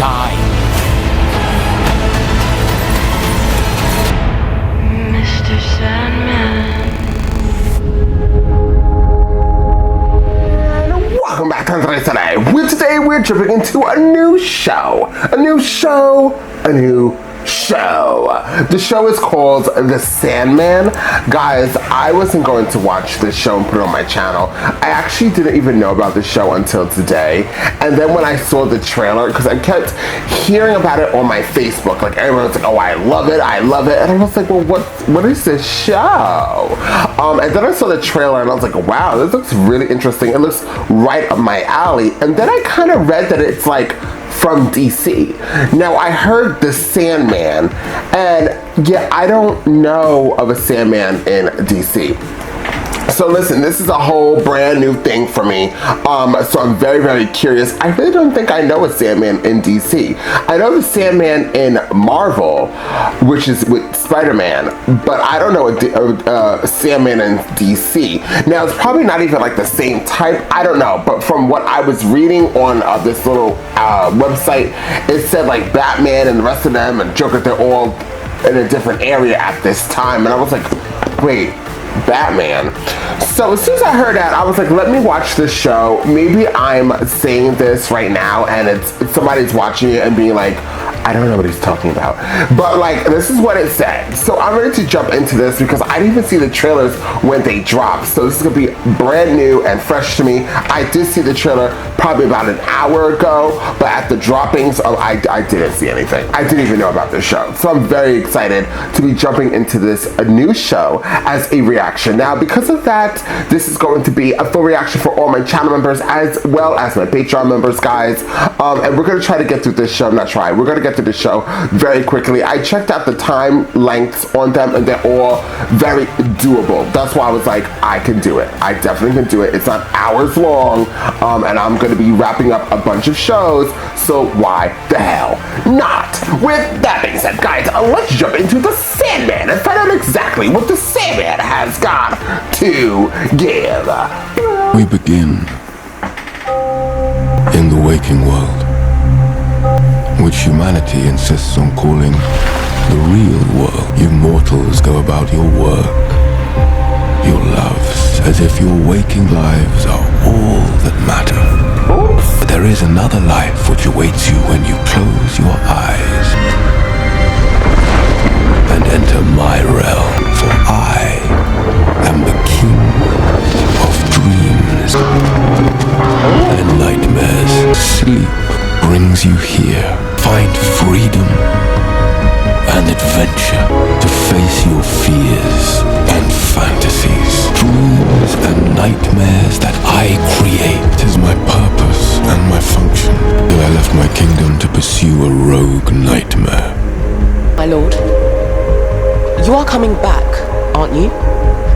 die. Mr. Sandman. Welcome back to today. Today we're jumping into a new show. The show is called The Sandman. Guys, I wasn't going to watch this show and put it on my channel. I actually didn't even know about the show until today. And then when I saw the trailer, because I kept hearing about it on my Facebook, like everyone was like, oh, I love it. And I was like, well, what is this show? And then I saw the trailer and I was like, wow, this looks really interesting. It looks right up my alley. And then I kind of read that it's like from DC. Now, I heard The Sandman, and yeah, I don't know of a Sandman in DC. So listen, this is a whole brand new thing for me. So I'm very, very curious. I really don't think I know a Sandman in DC. I know the Sandman in Marvel, which is with Spider-Man, but I don't know a Sandman in DC. Now, it's probably not even like the same type. I don't know. But from what I was reading on this little website, it said like Batman and the rest of them and Joker, they're all in a different area at this time. And I was like, wait, Batman. So as soon as I heard that, I was like, let me watch this show. Maybe I'm saying this right now and it's somebody's watching it and being like, I don't know what he's talking about. But like, this is what it said. So I'm ready to jump into this because I didn't even see the trailers when they dropped. So this is gonna be brand new and fresh to me. I did see the trailer probably about an hour ago, but at the droppings, I didn't see anything. I didn't even know about this show. So I'm very excited to be jumping into this new show as a reaction. Now, because of that, this is going to be a full reaction for all my channel members as well as my Patreon members, guys. And we're gonna try to get through this show, we're gonna get through the show very quickly. I checked out the time lengths on them and they're all very doable. That's why I was like, I can do it. I definitely can do it. It's not hours long, and I'm gonna be wrapping up a bunch of shows, so why the hell not? With that being said, guys, let's jump into The Sandman and find out exactly what The Sandman has got to give. We begin in the waking world, which humanity insists on calling the real world. You mortals go about your work, your loves, as if your waking lives are all that matter. Oops. But there is another life which awaits you when you close your eyes and enter my realm, for I am the king of dreams and nightmares. Sleep brings you here. Find freedom and adventure to face your fears and fantasies. Dreams and nightmares that I create is my purpose and my function. Till I left my kingdom to pursue a rogue nightmare. My lord, you are coming back, aren't you?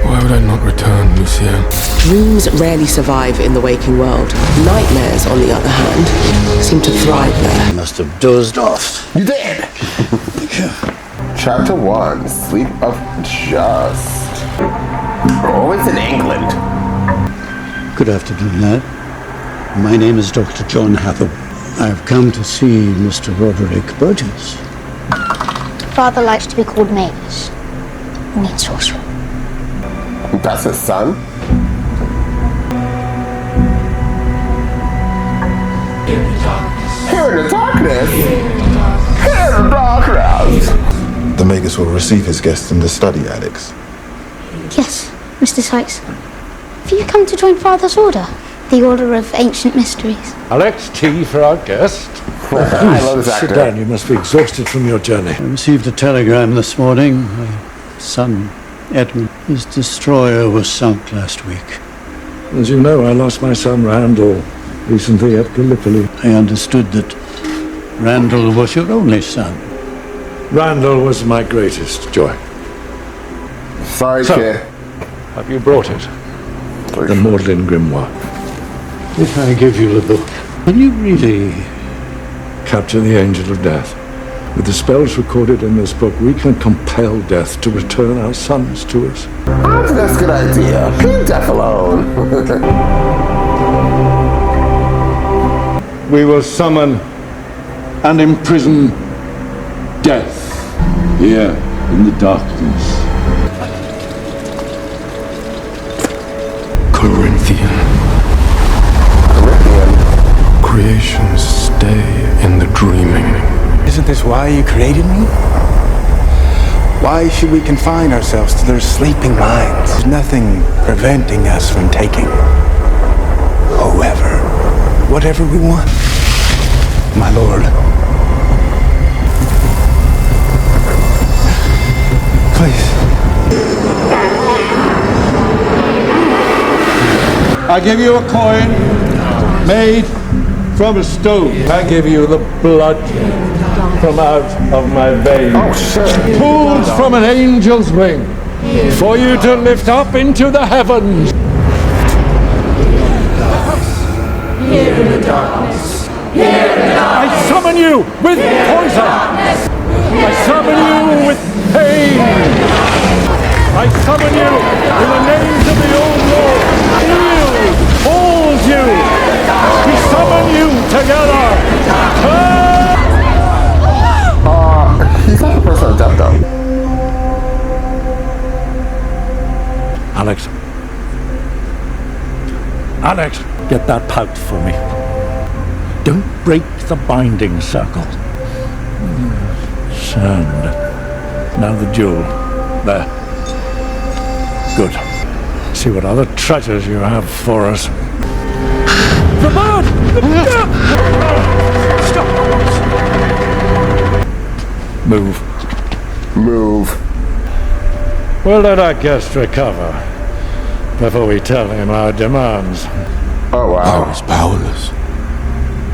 Why would I not return, Lucien? Dreams rarely survive in the waking world. Nightmares, on the other hand, seem to thrive there. You must have dozed off. You did! Chapter 1, Sleep of Just. We're always in England. Good afternoon, lad. My name is Dr. John Hathaway. I have come to see Mr. Roderick Burgess. Father likes to be called Mavis. Needs sorcerer. That's his son? Here in the darkness? Here in the darkness! The Magus will receive his guests in the study, Alex. Yes, Mr. Sykes. Have you come to join Father's order? The Order of Ancient Mysteries. Alex, tea for our guest. I love this actor. Sit down, you must be exhausted from your journey. I received a telegram this morning. My son, Edmund, his destroyer was sunk last week. As you know, I lost my son Randall recently at Gallipoli. I understood that Randall was your only son. Randall was my greatest joy. Sorry, So, kid. Have you brought it? The Maudlin Grimoire. If I give you the book, can you really Capture the Angel of Death. With the spells recorded in this book, we can compel death to return our sons to us. I think that's a good idea. Leave death alone. We will summon and imprison death here in the darkness. Corinthian. Creations stay in the dreaming. Isn't this why you created me? Why should we confine ourselves to their sleeping minds? There's nothing preventing us from taking whatever we want, my lord. Please. I give you a coin made from a stone. I give you the blood from out of my veins. Oh, shit. Pulled from an angel's wing for you to lift up into the heavens. Here in the darkness. Here in the darkness. I summon you with poison. I summon you with pain. I summon you in the names of the old Lord. Heal, hold you. We summon you together. He's not the person on death, though. Alex. Alex, get that pouch for me. Don't break the binding circle. Sand. Now the jewel. There. Good. See what other treasures you have for us. The bird! The bird! Stop! Move. Move. We'll let our guest recover before we tell him our demands. Oh, wow. I was powerless,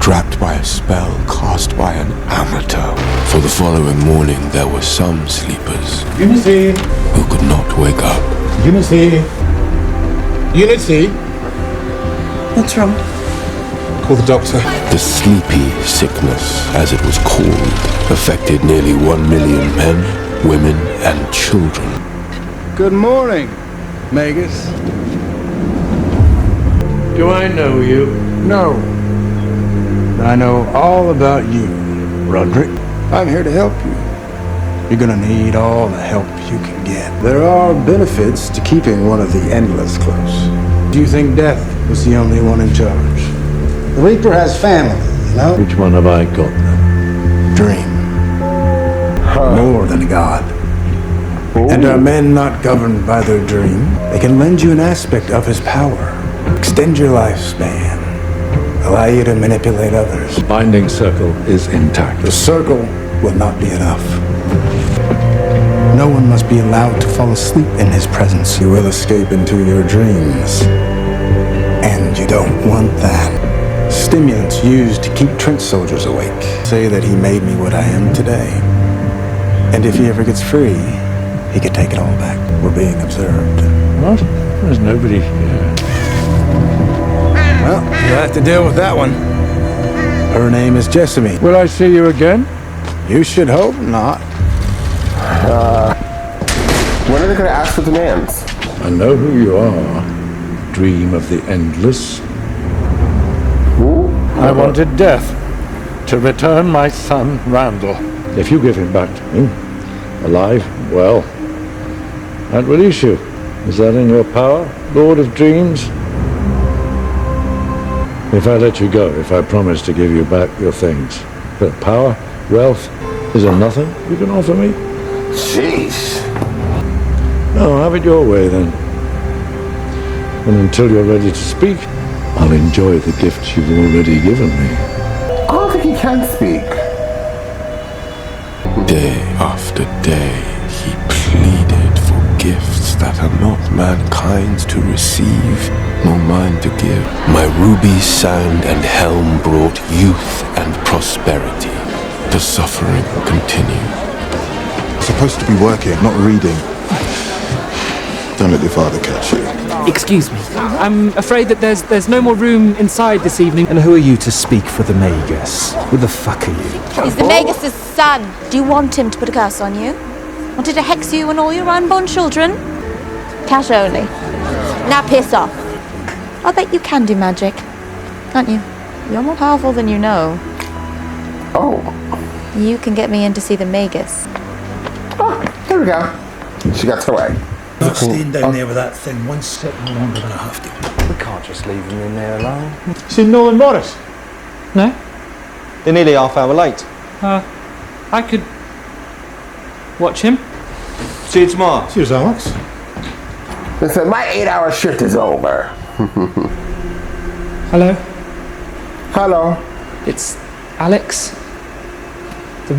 trapped by a spell cast by an amateur. For the following morning, there were some sleepers Unity! who could not wake up. Unity! Unity! What's wrong? Call the doctor. The sleepy sickness, as it was called, affected nearly 1 million men, women, and children. Good morning, Magus. Do I know you? No. I know all about you, Roderick. I'm here to help you. You're gonna need all the help you can get. There are benefits to keeping one of the Endless close. Do you think Death was the only one in charge? The Reaper has family, you know? Which one have I got then? Dream. More than a god. And are men not governed by their dream? They can lend you an aspect of his power. Extend your lifespan. Allow you to manipulate others. Binding circle is intact. The circle will not be enough. No one must be allowed to fall asleep in his presence. You will escape into your dreams. And you don't want that. Stimulants used to keep trench soldiers awake say that he made me what I am today. And if he ever gets free, he could take it all back. We're being observed. What? There's nobody here. Well, you'll have to deal with that one. Her name is Jessamy. Will I see you again? You should hope not. When are they going to ask for demands? I know who you are. Dream of the Endless. Who? I wanted Death to return my son, Randall. If you give him back to me, alive, well, I'd release you. Is that in your power, Lord of Dreams? If I let you go, if I promise to give you back your things, that power, wealth, is there nothing you can offer me? Jeez. No, have it your way then. And until you're ready to speak, I'll enjoy the gifts you've already given me. I don't think he can speak. Day after day, he pleaded for gifts that are not mankind's to receive, nor mine to give. My ruby sand and helm brought youth and prosperity. The suffering continued. Supposed to be working, not reading. Don't let your father catch you. Excuse me. I'm afraid that there's no more room inside this evening. And who are you to speak for the Magus? Who the fuck are you? He's the Magus' son. Do you want him to put a curse on you? Wanted to hex you and all your unborn children? Cash only. Now piss off. I'll bet you can do magic. Can't you? You're more powerful than you know. Oh. You can get me in to see the Magus. Oh, here we go. She got away. Not staying down there with that thing one second longer than I have to. We can't just leave them in there alone. Seen Nolan Morris? No? They're nearly half hour late. I could watch him. See you tomorrow. Cheers, Alex. Listen, my 8-hour shift is over. Hello? Hello. It's Alex, the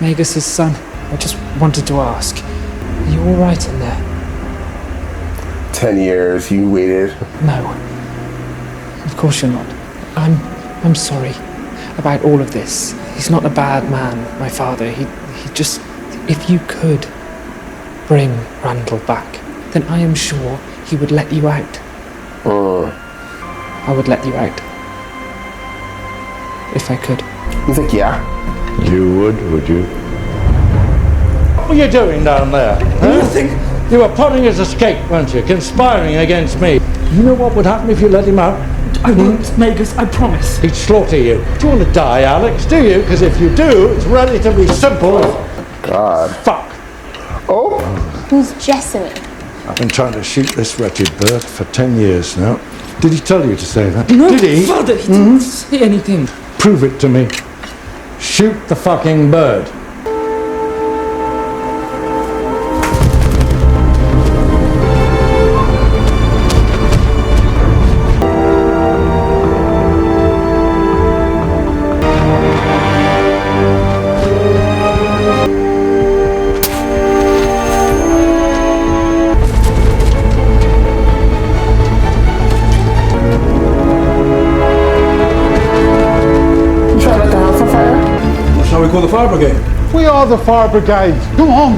Magus' son. I just wanted to ask, are you alright in there? 10 years, you waited. No. Of course you're not. I'm sorry about all of this. He's not a bad man, my father. He just... If you could bring Randall back, then I am sure he would let you out. I would let you out. If I could. He's like, yeah. You would you? What were you doing down there? Nothing. You were plotting his escape, weren't you? Conspiring against me. You know what would happen if you let him out? I won't, Magus, I promise. He'd slaughter you. Do you want to die, Alex? Do you? Because if you do, it's relatively simple. God. Fuck. Oh. Who's Jessamine? I've been trying to shoot this wretched bird for 10 years now. Did he tell you to say that? No, Did he? Father, he didn't say anything. Prove it to me. Shoot the fucking bird. Shall we call the fire brigade? We are the fire brigade. Come on.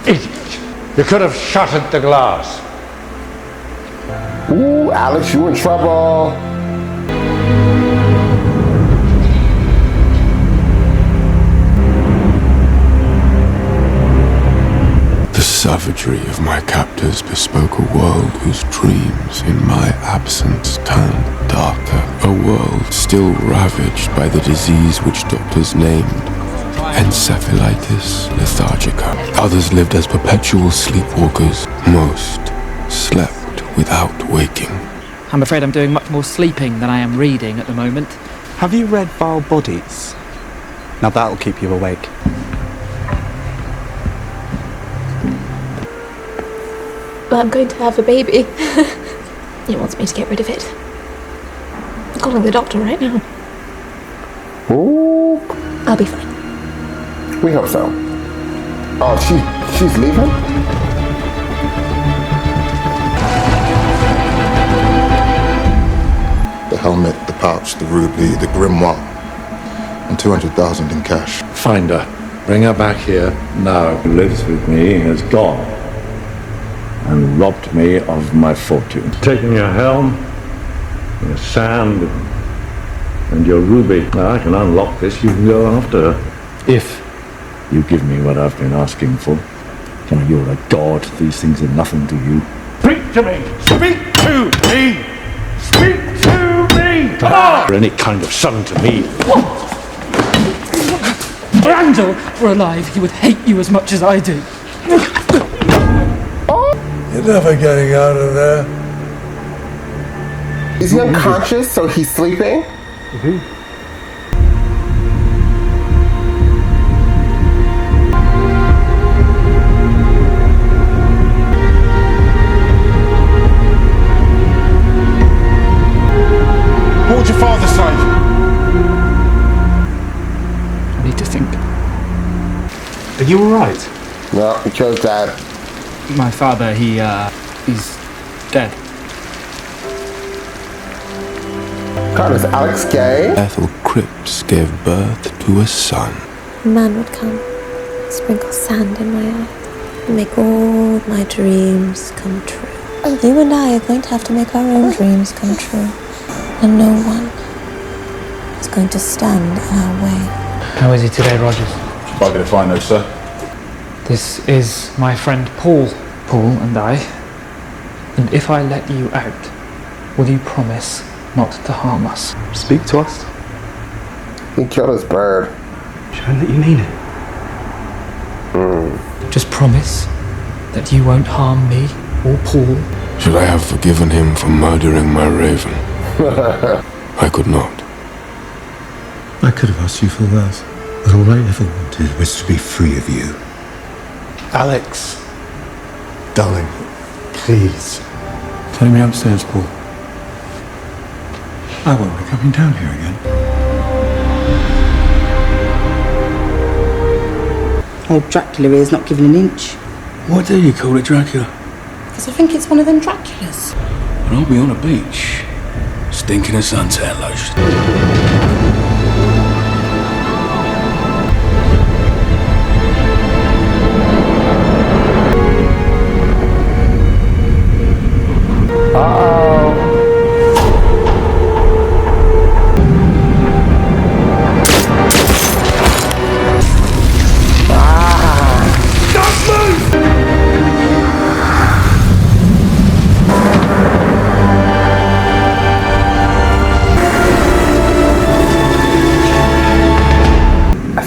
Idiot. You could have shattered the glass. Ooh, Alex, you in trouble. The savagery of my captors bespoke a world whose dreams in my absence turned darker. A world still ravaged by the disease which doctors named encephalitis lethargica. Others lived as perpetual sleepwalkers. Most slept without waking. I'm afraid I'm doing much more sleeping than I am reading at the moment. Have you read Vile Bodies? Now that'll keep you awake. But I'm going to have a baby. He wants me to get rid of it. I'm calling the doctor right now. Ooh. I'll be fine. We hope so. Oh, she's leaving? The helmet, the pouch, the ruby, the grimoire, and 200,000 in cash. Find her. Bring her back here now. Who lives with me has gone and robbed me of my fortune. Taken your helm, your sand, and your ruby. Now I can unlock this. You can go after her. If you give me what I've been asking for. You know, you're a god. These things are nothing to you. Speak to me! Speak to me! Speak to me! Come on! Or any kind of son to me. What? If Randall were alive, he would hate you as much as I do. You're never getting out of there. Is he unconscious, so he's sleeping? What would your father say? I need to think. Are you alright? No, he chose Dad. My father, he's dead. God, is Alex gay? Ethel Cripps gave birth to a son. A man would come, sprinkle sand in my eye, and make all my dreams come true. You and I are going to have to make our own dreams come true. And no one is going to stand in our way. How is he today, Rogers? bugger if I know, sir. This is my friend Paul. Paul and I. And if I let you out, will you promise not to harm us? Speak to us. He killed his bird. Show him that you mean it. Just promise that you won't harm me or Paul. Should I have forgiven him for murdering my raven? I could not. I could have asked you for worse, but all I ever wanted was to be free of you. Alex, darling, please, take me upstairs, Paul. I won't be coming down here again. Old Dracula is not giving an inch. Why do you call it Dracula? Because I think it's one of them Draculas. And I'll be on a beach, stinking of suntan lotion.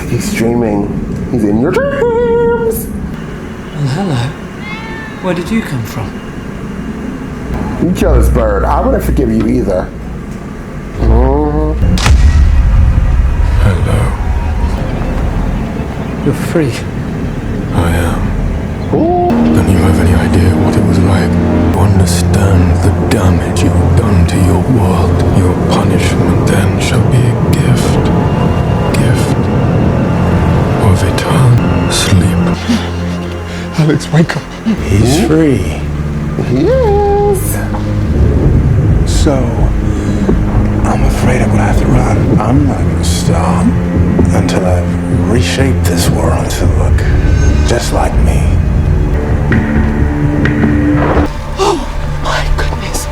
He's dreaming. He's in your dreams. Well, hello. Where did you come from? You killed this bird. I wouldn't forgive you either. Hello. You're free. I am. Don't you have any idea what it was like to understand the damage you have done to your world? Your punishment then shall be a gift. Of eternal sleep. Alex, wake up. He's free. He is. So, I'm afraid I'm gonna have to run. I'm not gonna stop until I've reshaped this world to look just like me. Oh my goodness.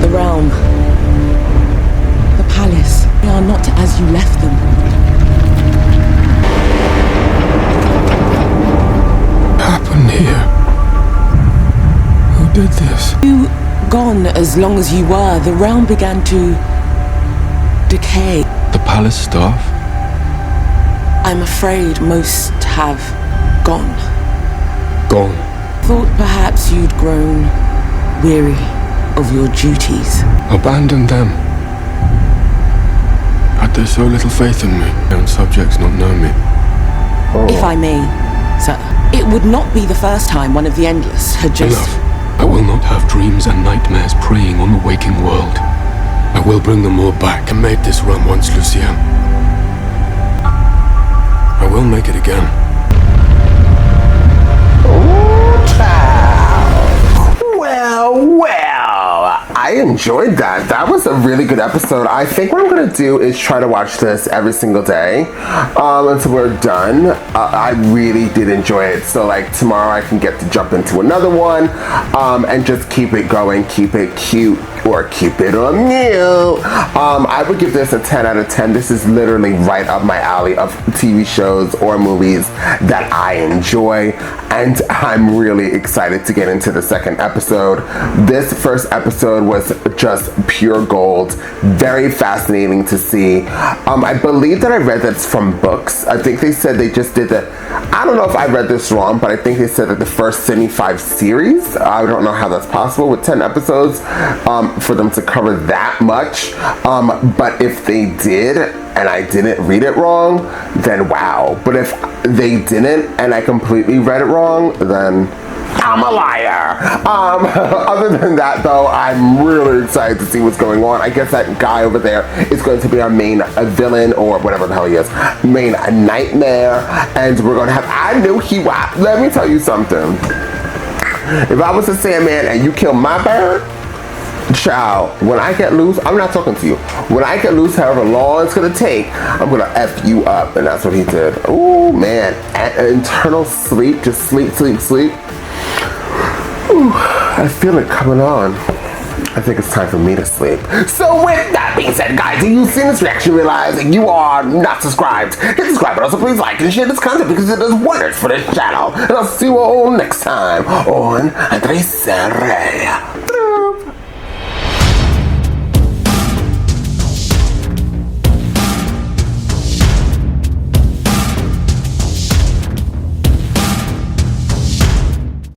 The realm, the palace, they are not as you left them. Happened here? Who did this? You gone as long as you were, the realm began to decay. The palace staff? I'm afraid most have gone. Gone. Thought perhaps you'd grown weary of your duties. Abandoned them. Had they so little faith in me? My own subjects not know me. If I may, sir, it would not be the first time one of the Endless had just... Enough. I will not have dreams and nightmares preying on the waking world. I will bring them all back. I made this run once, Lucien. I will make it again. Well, I enjoyed that. That was a really good episode. I think what I'm gonna do is try to watch this every single day until we're done. I really did enjoy it. So like tomorrow I can get to jump into another one and just keep it going, keep it cute, or keep it on mute. I would give this a 10 out of 10. This is literally right up my alley of TV shows or movies that I enjoy, and I'm really excited to get into the second episode. This first episode was just pure gold, very fascinating to see. I believe that I read that it's from books. I think they said they just did the, I don't know if I read this wrong, but I think they said that the first 75 series, I don't know how that's possible with 10 episodes, for them to cover that much. But if they did, and I didn't read it wrong, then wow. But if they didn't, and I completely read it wrong, then I'm a liar. Other than that though, I'm really excited to see what's going on. I guess that guy over there is going to be our main villain, or whatever the hell he is, main nightmare, and we're gonna have, I knew he was, let me tell you something. If I was a Sandman and you kill my bird, child, when I get loose, I'm not talking to you. When I get loose, however long it's gonna take, I'm gonna F you up, and that's what he did. Oh man, internal sleep, just sleep, sleep, sleep. Whew, I feel it coming on. I think it's time for me to sleep. So with that being said, guys, if you've seen this reaction, realize that you are not subscribed. Hit the subscribe button, also please like and share this content because it does wonders for this channel. And I'll see you all next time on Andres Rey.